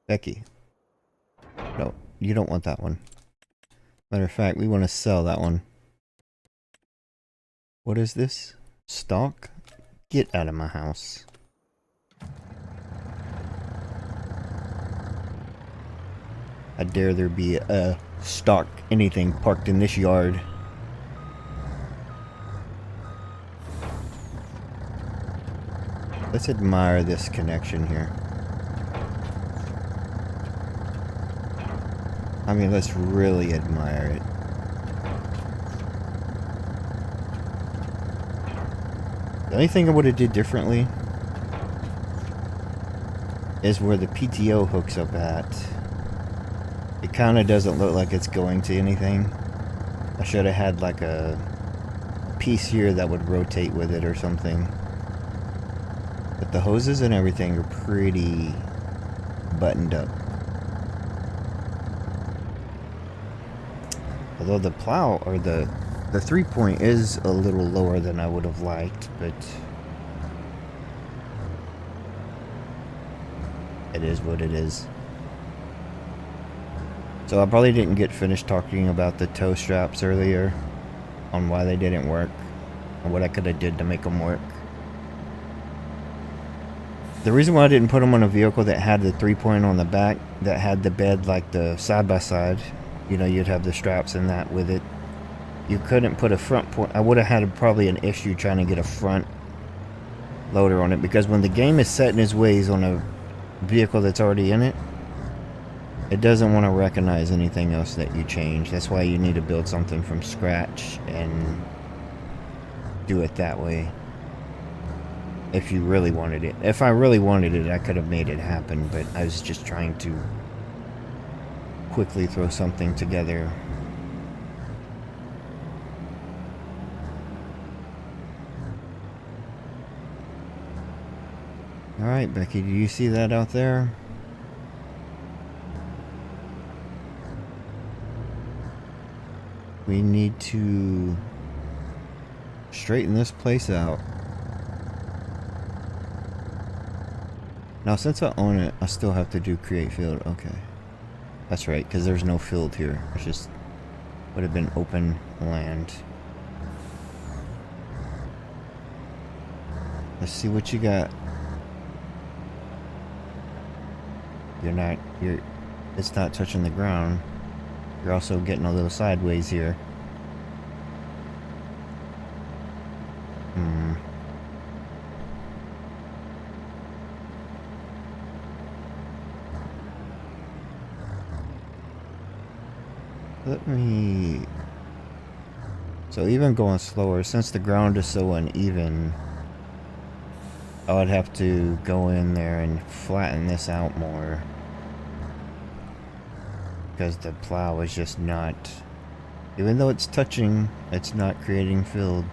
Beckey. No, you don't want that one. Matter of fact, we want to sell that one. What is this? Stock? Get out of my house. I dare there be a stock anything parked in this yard. Let's admire this connection here. I mean, let's really admire it. The only thing I would have did differently is where the PTO hooks up at. It kind of doesn't look like it's going to anything. I should have had like a piece here that would rotate with it or something. But the hoses and everything are pretty buttoned up. Although the plow or the 3-point is a little lower than I would have liked, but it is what it is. So I probably didn't get finished talking about the toe straps earlier on why they didn't work and what I could have did to make them work. The reason why I didn't put them on a vehicle that had the 3-point on the back, that had the bed like the side-by-side, you know, you'd have the straps and that with it. You couldn't put a front point. I would have had probably an issue trying to get a front loader on it, because when the game is set in its ways on a vehicle that's already in it, it doesn't want to recognize anything else that you change. That's why you need to build something from scratch and do it that way. If you really wanted it. If I really wanted it, I could have made it happen, but I was just trying to quickly throw something together. Alright, Beckey, do you see that out there? We need to straighten this place out. Now, since I own it, I still have to do create field. Okay. That's right, because there's no field here. It's just would have been open land. Let's see what you got. It's not touching the ground. You're also getting a little sideways here. So even going slower, since the ground is so uneven, I would have to go in there and flatten this out more. Because the plow is just not, even though it's touching, it's not creating field.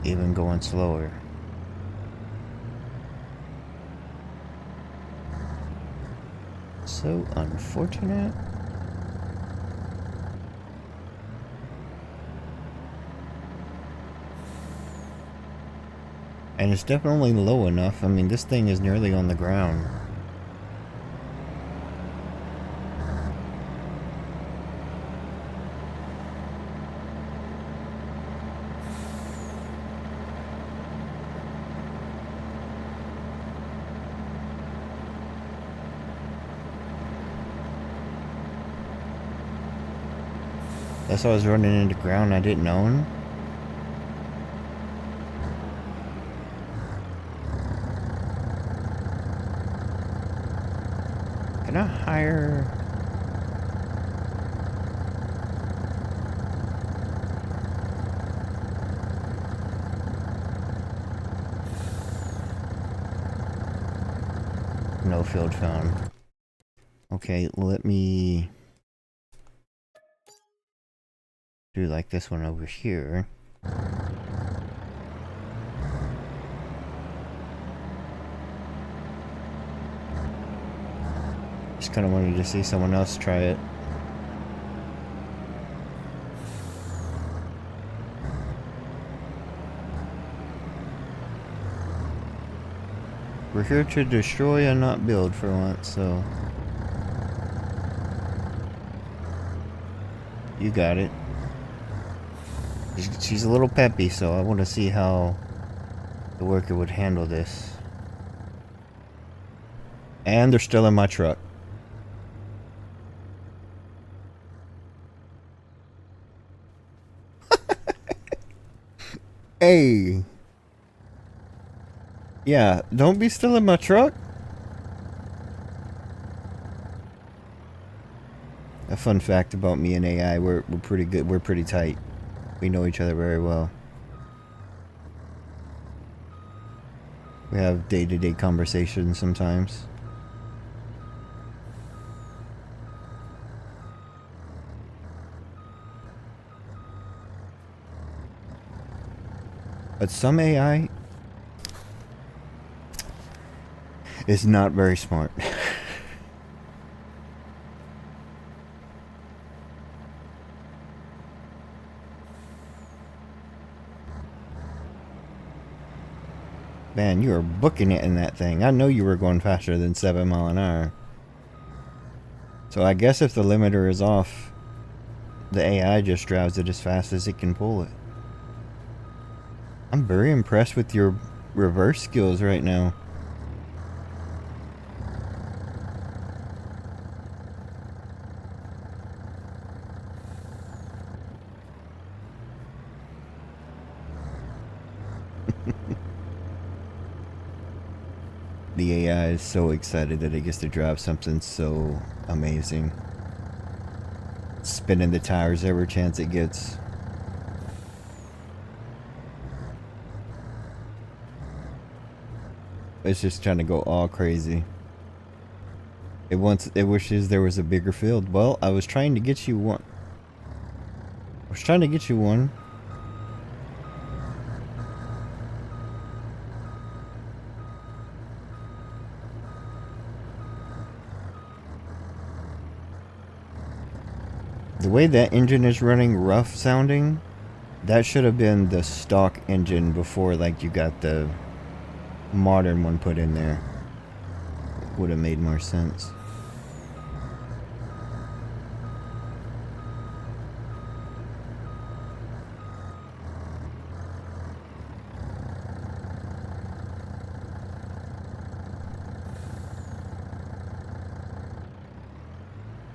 Even going slower. So unfortunate. And it's definitely low enough. I mean, this thing is nearly on the ground. That's why I was running into ground I didn't own. Can I hire... No field found. Okay, let me do like this one over here. Just kind of wanted to see someone else try it. We're here to destroy and not build for once, so... You got it. She's a little peppy, so I want to see how the worker would handle this. And they're still in my truck. Hey! Yeah, don't be still in my truck. A fun fact about me and AI, we're pretty good, we're pretty tight. We know each other very well. We have day-to-day conversations sometimes. But some AI is not very smart. Man, you were booking it in that thing. I know you were going faster than 7 miles an hour. So I guess if the limiter is off, the AI just drives it as fast as it can pull it. I'm very impressed with your reverse skills right now. The AI is so excited that it gets to drive something so amazing. Spinning the tires every chance it gets. It's just trying to go all crazy. It wishes there was a bigger field. Well, I was trying to get you one. The way that engine is running rough sounding, that should have been the stock engine before like you got the modern one put in there. Would have made more sense.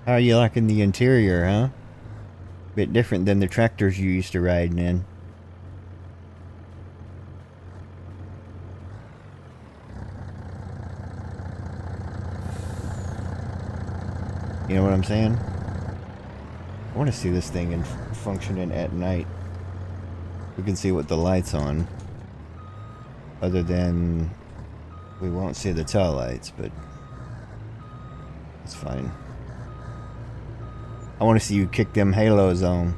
How are you liking the interior, huh? Bit different than the tractors you used to riding in. You know what I'm saying? I want to see this thing in functioning at night. We can see what the light's on. Other than we won't see the tail lights, but it's fine. I want to see you kick them halos on.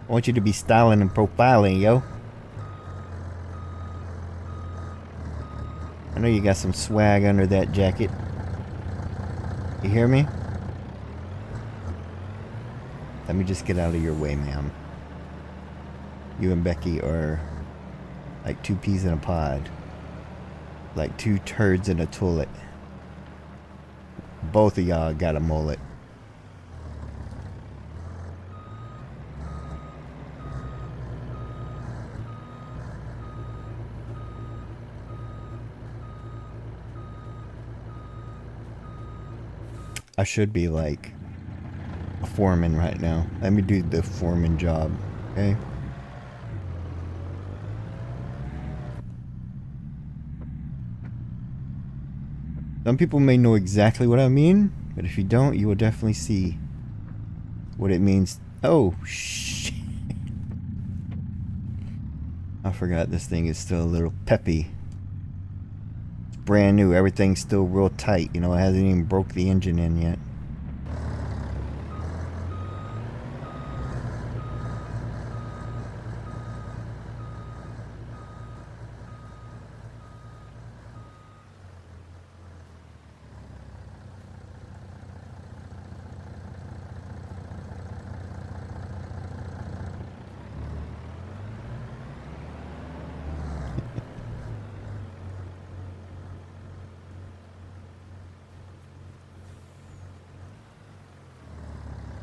I want you to be styling and profiling, yo. I know you got some swag under that jacket. You hear me? Let me just get out of your way, ma'am. You and Becky are like two peas in a pod. Like two turds in a toilet. Both of y'all got a mullet. I should be like a foreman right now. Let me do the foreman job, okay? Some people may know exactly what I mean, but if you don't, you will definitely see what it means. Oh, shit. I forgot this thing is still a little peppy. It's brand new. Everything's still real tight. You know, it hasn't even broke the engine in yet.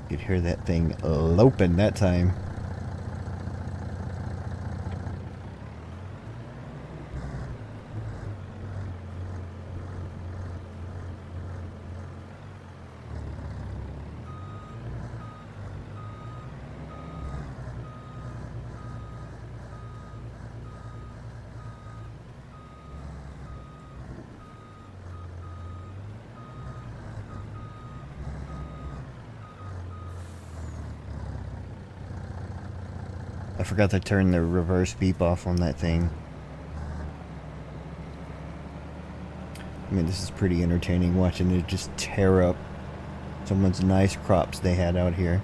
Could hear that thing loping that time. I forgot to turn the reverse beep off on that thing. I mean, this is pretty entertaining watching it just tear up someone's nice crops they had out here.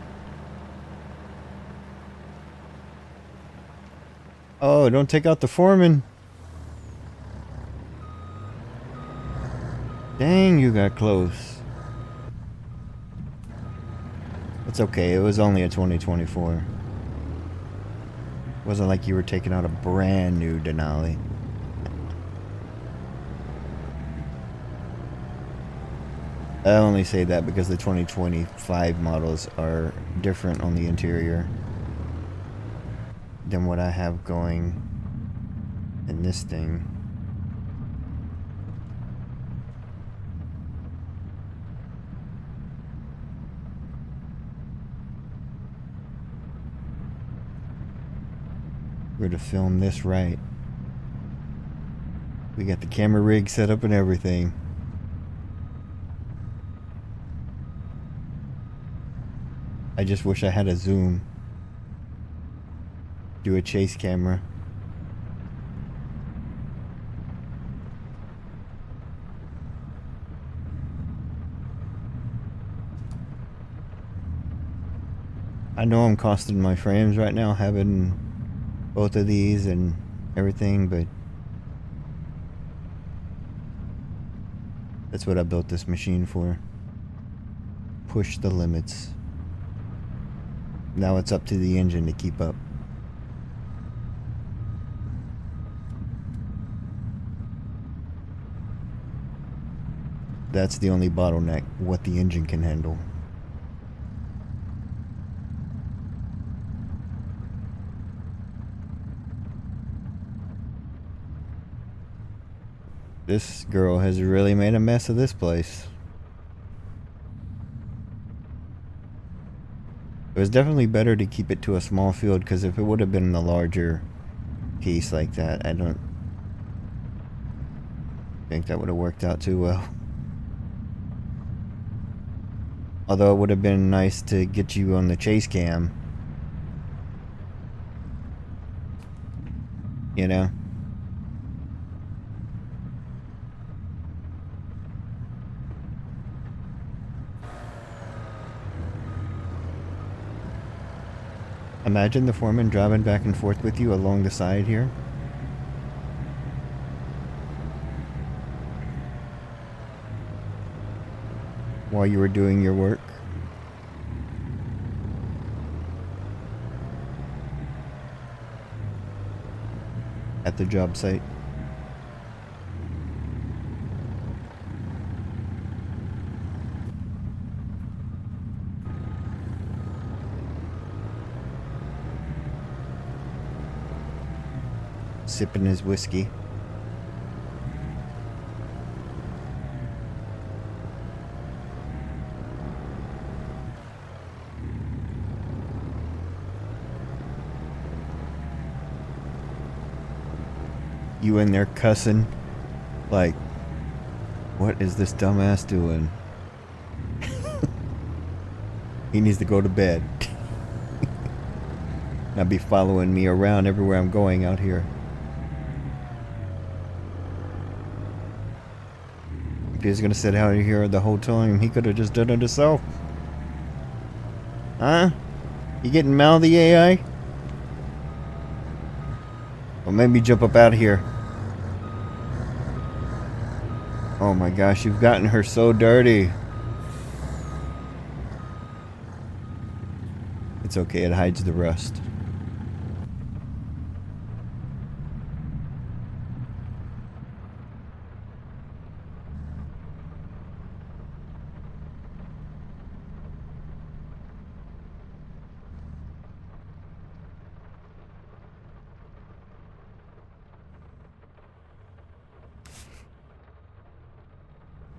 Oh, don't take out the foreman. Dang, you got close. It's okay, it was only a 2024. It wasn't like you were taking out a brand new Denali. I only say that because the 2025 models are different on the interior than what I have going in this thing. We're to film this right. We got the camera rig set up and everything. I just wish I had a zoom. Do a chase camera. I know I'm costing my frames right now having both of these and everything, but that's what I built this machine for. Push the limits. Now it's up to the engine to keep up. That's the only bottleneck, what the engine can handle. This girl has really made a mess of this place. It was definitely better to keep it to a small field, because if it would have been a larger piece like that, I don't think that would have worked out too well. Although it would have been nice to get you on the chase cam. You know? Imagine the foreman driving back and forth with you along the side here. While you were doing your work. At the job site. Sipping his whiskey. You in there cussing like, what is this dumbass doing? He needs to go to bed. Not be following me around everywhere I'm going out here. If he was gonna sit out here the whole time, he could have just done it himself. Huh? You getting mouthy, AI? Well, maybe jump up out of here. Oh my gosh, you've gotten her so dirty. It's okay, it hides the rust.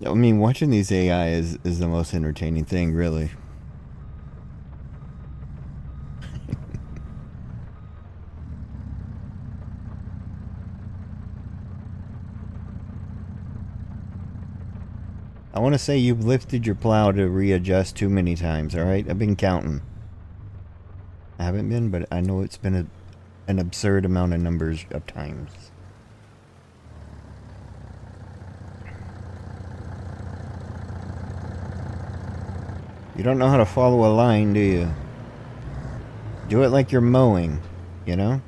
I mean, watching these AI is the most entertaining thing, really. I want to say you've lifted your plow to readjust too many times, alright? I've been counting. I haven't been, but I know it's been an absurd amount of numbers of times. You don't know how to follow a line, do you? Do it like you're mowing, you know?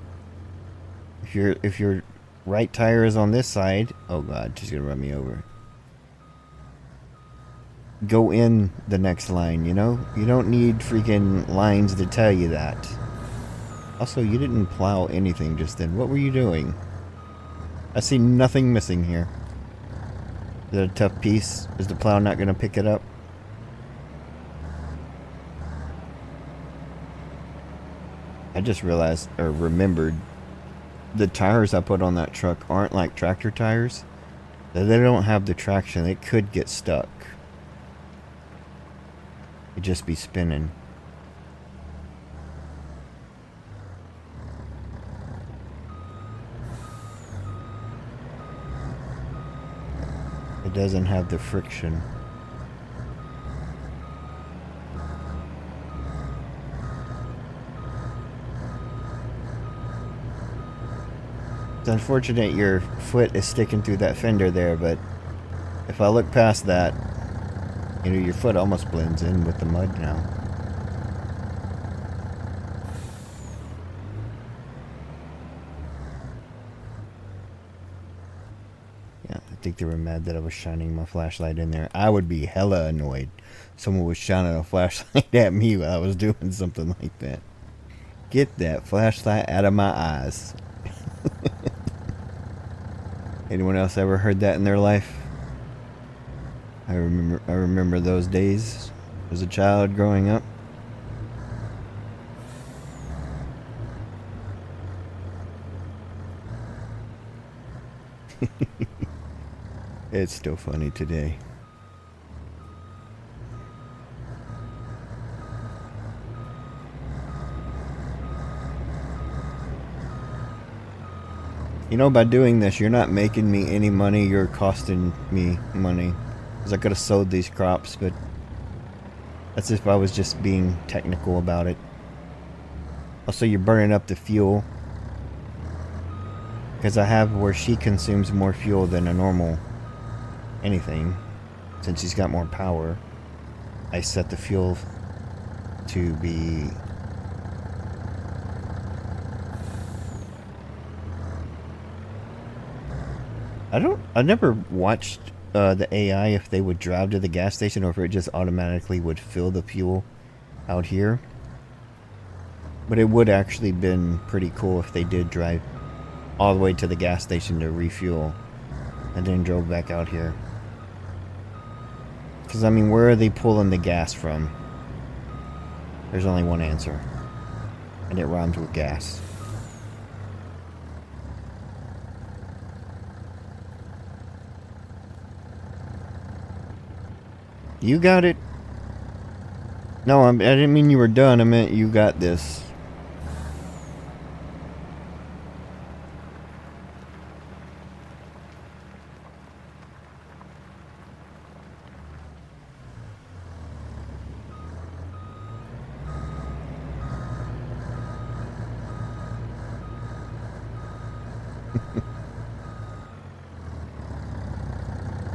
If your right tire is on this side, oh god, she's gonna run me over. Go in the next line, you know? You don't need freaking lines to tell you that. Also, you didn't plow anything just then. What were you doing? I see nothing missing here. Is that a tough piece? Is the plow not gonna pick it up? I just realized, or remembered, the tires I put on that truck aren't like tractor tires. They don't have the traction. It could get stuck. It'd just be spinning. It doesn't have the friction. It's unfortunate your foot is sticking through that fender there, but if I look past that, you know, your foot almost blends in with the mud now. Yeah, I think they were mad that I was shining my flashlight in there. I would be hella annoyed if someone was shining a flashlight at me while I was doing something like that. Get that flashlight out of my eyes. Anyone else ever heard that in their life? I remember those days as a child growing up. It's still funny today. You know, by doing this, you're not making me any money, you're costing me money. Because I could have sold these crops, but that's if I was just being technical about it. Also, you're burning up the fuel. Because I have where she consumes more fuel than a normal anything. Since she's got more power, I set the fuel to be... I never watched the AI if they would drive to the gas station or if it just automatically would fill the fuel out here. But it would actually been pretty cool if they did drive all the way to the gas station to refuel and then drove back out here. Because, I mean, where are they pulling the gas from? There's only one answer. And it rhymes with gas. You got it. No, I didn't mean you were done. I meant you got this.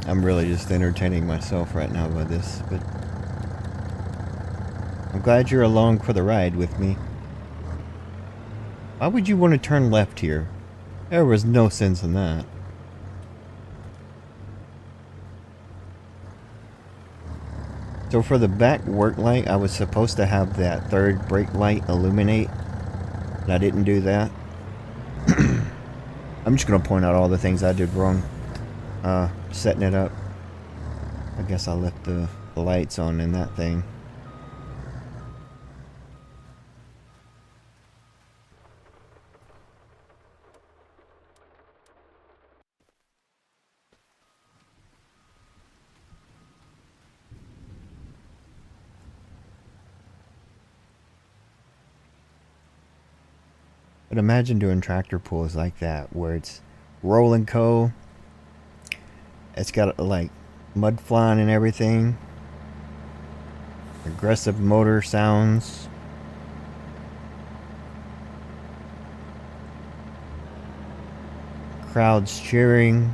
I'm really just entertaining myself right now by this, but I'm glad you're along for the ride with me. Why would you want to turn left here? There was no sense in that. So for the back work light, I was supposed to have that third brake light illuminate, and I didn't do that. I'm just going to point out all the things I did wrong. Setting it up. I guess I left the lights on in that thing. But imagine doing tractor pulls like that, where it's roll and co. It's got like mud flying and everything. Aggressive motor sounds. Crowds cheering.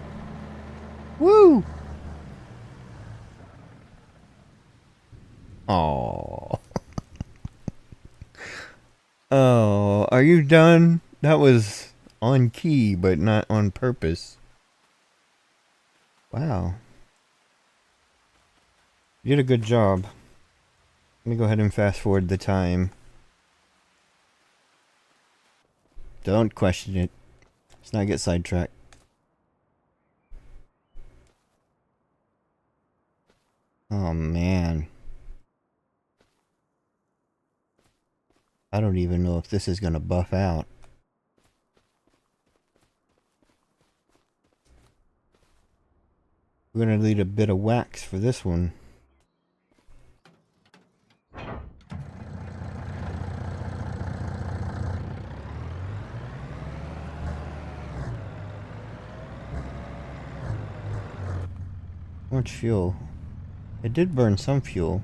Woo! Oh. Oh, are you done? That was on key, but not on purpose. Wow. You did a good job. Let me go ahead and fast forward the time. Don't question it. Let's not get sidetracked. Oh, man. I don't even know if this is going to buff out. We're going to need a bit of wax for this one. How much fuel? It did burn some fuel.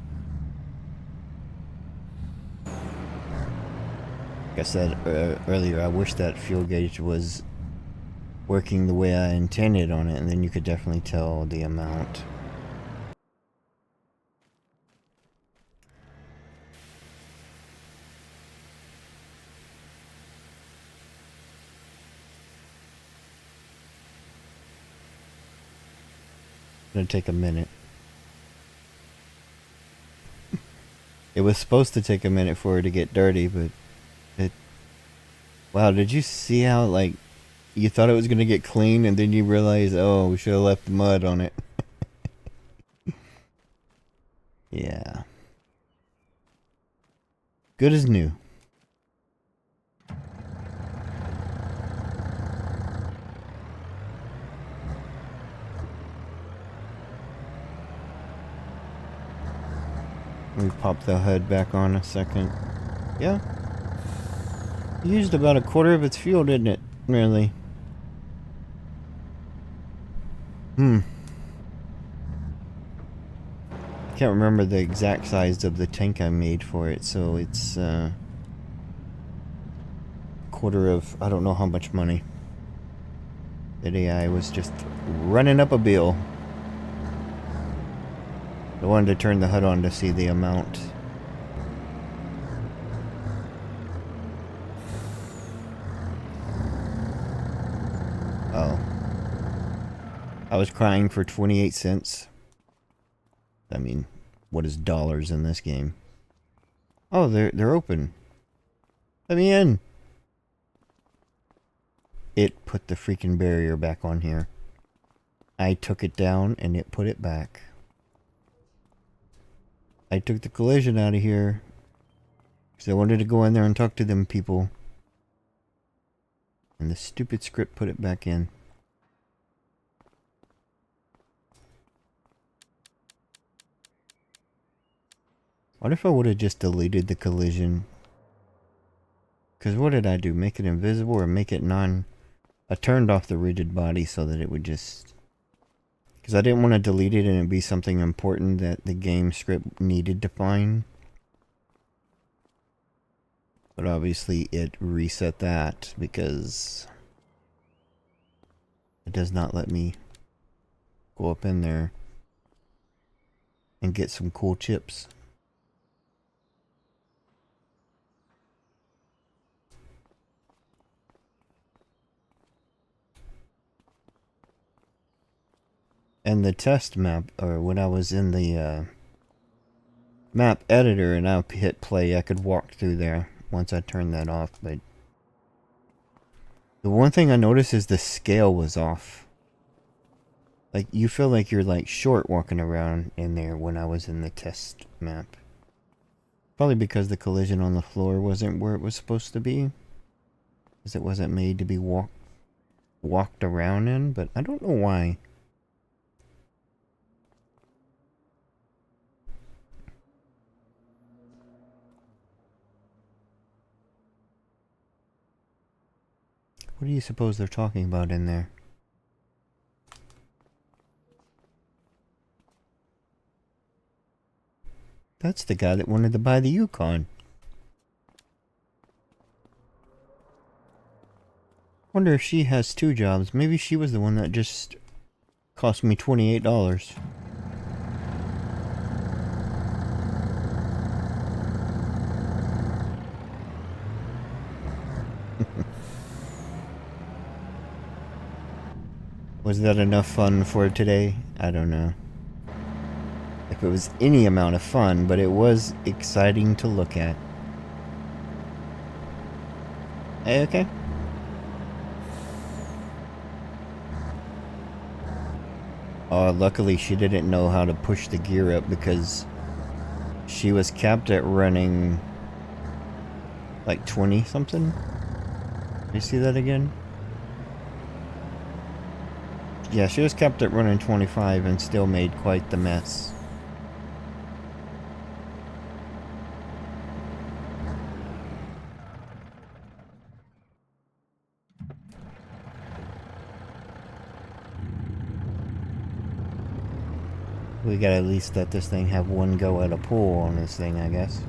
Like I said earlier, I wish that fuel gauge was working the way I intended on it, and then you could definitely tell the amount. It's gonna take a minute. It was supposed to take a minute for it to get dirty, but it... Wow, did you see how, like, you thought it was gonna get clean, and then you realize, oh, we should have left the mud on it. Yeah. Good as new. Let me pop the HUD back on a second. Yeah. It used about a quarter of its fuel, didn't it? Really? I can't remember the exact size of the tank I made for it, so it's quarter of, I don't know how much money. That AI was just running up a bill. I wanted to turn the HUD on to see the amount. Oh. I was crying for 28 cents. I mean, what is dollars in this game? Oh, they're open. Let me in. It put the freaking barrier back on here. I took it down and it put it back. I took the collision out of here because I wanted to go in there and talk to them people. And the stupid script put it back in. What if I would have just deleted the collision? Because what did I do? Make it invisible or make it non... I turned off the rigid body so that it would just... Because I didn't want to delete it and it be something important that the game script needed to find. But obviously it reset that because it does not let me go up in there and get some cool chips. And the test map, or when I was in the map editor and I hit play, I could walk through there once I turned that off. But the one thing I noticed is the scale was off. Like, you feel like you're like short walking around in there when I was in the test map. Probably because the collision on the floor wasn't where it was supposed to be. Because it wasn't made to be walked around in, but I don't know why. What do you suppose they're talking about in there? That's the guy that wanted to buy the Yukon. Wonder if she has two jobs. Maybe she was the one that just cost me $28. Was that enough fun for today? I don't know. If it was any amount of fun, but it was exciting to look at. Hey, okay. Luckily she didn't know how to push the gear up because she was capped at running like 20 something. You see that again? Yeah, she was capped at running 25 and still made quite the mess. We gotta at least let this thing have one go at a pull on this thing, I guess.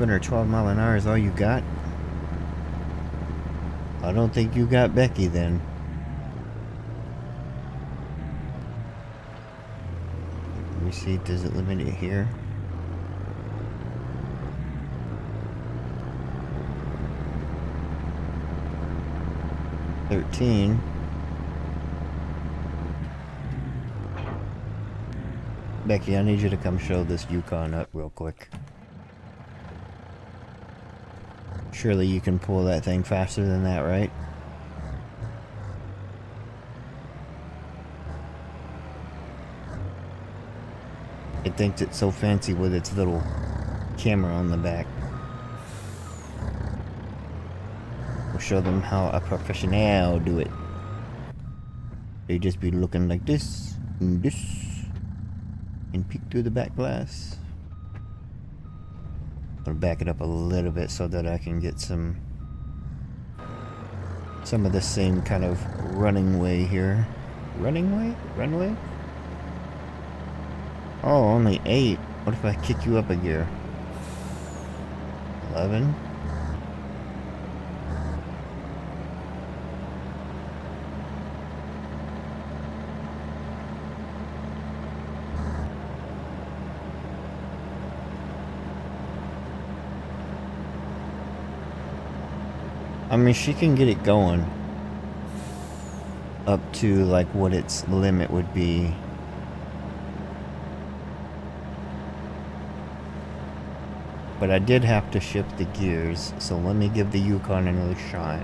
Or 12 mile an hour is all you got? I don't think you got Beckey then. Let me see, does it limit it here? $13. Beckey, I need you to come show this Yukon up real quick. Surely you can pull that thing faster than that, right? It thinks it's so fancy with its little camera on the back. We'll show them how a professional do it. They just be looking like this and this and peek through the back glass. I'm gonna back it up a little bit so that I can get some of the same kind of running way here. Running way? Runway? Oh, only 8. What if I kick you up a gear? 11? I mean, she can get it going up to like what its limit would be. But I did have to shift the gears, so let me give the Yukon another shot.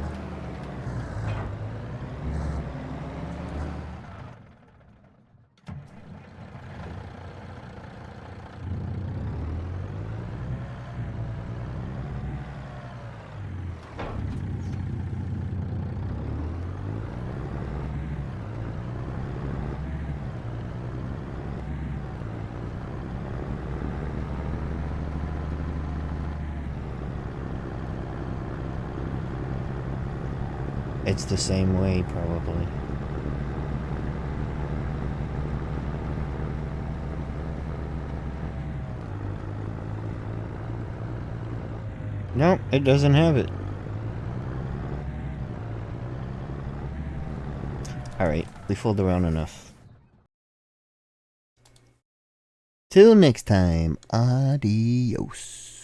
It's the same way, probably. Nope, it doesn't have it. Alright, we fooled around enough. Till next time, adios.